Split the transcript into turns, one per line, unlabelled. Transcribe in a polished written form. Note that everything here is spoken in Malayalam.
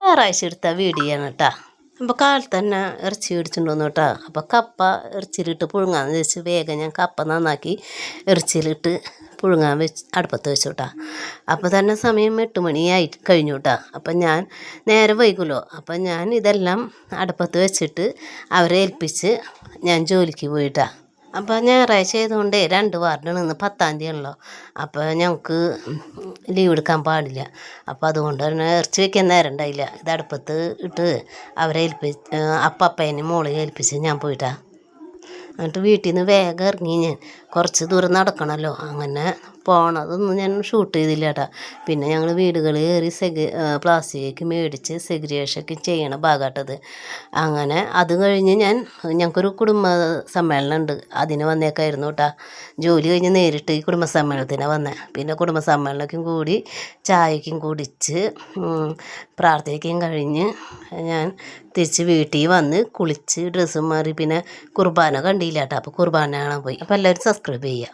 ഞായറാഴ്ച എടുത്ത വീഡിയോ ആണ് കേട്ടോ. അപ്പോൾ കാലത്ത് തന്നെ ഇറച്ചി മേടിച്ചിട്ട് വന്നു കേട്ടോ. അപ്പോൾ കപ്പ ഇറച്ചിയിലിട്ട് പുഴുങ്ങാന്ന് വെച്ച് വേഗം ഞാൻ കപ്പ നന്നാക്കി ഇറച്ചിയിലിട്ട് പുഴുങ്ങാൻ വെച്ച് അടുപ്പത്ത് വെച്ചു കേട്ടോ. അപ്പോൾ തന്നെ സമയം 8 മണിയായി കഴിഞ്ഞു കേട്ടോ. അപ്പം ഞാൻ നേരെ വൈകുമല്ലോ. അപ്പം ഞാൻ ഇതെല്ലാം അടുപ്പത്ത് വെച്ചിട്ട് അവരെ ഏൽപ്പിച്ച് ഞാൻ ജോലിക്ക് പോയിട്ടാ. അപ്പോൾ ഞായറാഴ്ച ആയതുകൊണ്ട് 2 വാർഡാണ്, ഇന്ന് 10-ാം തീയതിയാണല്ലോ. അപ്പോൾ ഞങ്ങൾക്ക് ലീവ് എടുക്കാൻ പാടില്ല. അപ്പോൾ അതുകൊണ്ട് തന്നെ ഇറച്ചി വയ്ക്കാൻ നേരം ഉണ്ടായില്ല. ഇത് അടുപ്പത്ത് ഇട്ട് അവരെ അപ്പേനെയും മോളെ ഏൽപ്പിച്ച് ഞാൻ പോയിട്ടാ. എന്നിട്ട് വീട്ടിൽ നിന്ന് വേഗം ഇറങ്ങി. ഞാൻ കുറച്ച് ദൂരം നടക്കണമല്ലോ, അങ്ങനെ പോണതൊന്നും ഞാൻ ഷൂട്ട് ചെയ്തില്ല കേട്ടോ. പിന്നെ ഞങ്ങൾ വീടുകളിൽ കയറി പ്ലാസ്റ്റിക് മേടിച്ച് സെഗ്രിഗേഷനൊക്കെ ചെയ്യണ ഭാഗമായിട്ടത്. അങ്ങനെ അത് കഴിഞ്ഞ് ഞങ്ങൾക്കൊരു കുടുംബ സമ്മേളനം ഉണ്ട്, അതിന് വന്നേക്കായിരുന്നു കേട്ടോ. ജോലി കഴിഞ്ഞ് നേരിട്ട് ഈ കുടുംബ സമ്മേളനത്തിനാണ് വന്നത്. പിന്നെ കുടുംബ സമ്മേളനക്കും കൂടി ചായക്കും കുടിച്ച് പ്രാർത്ഥനയ്ക്കും കഴിഞ്ഞ് ഞാൻ തിരിച്ച് വീട്ടിൽ വന്ന് കുളിച്ച് ഡ്രസ്സും മാറി. പിന്നെ കുർബാന കണ്ടില്ല കേട്ടോ. അപ്പോൾ കുർബാന കാണാൻ പോയി. അപ്പോൾ എല്ലാവരും സബ്സ്ക്രൈബ് ചെയ്യുക.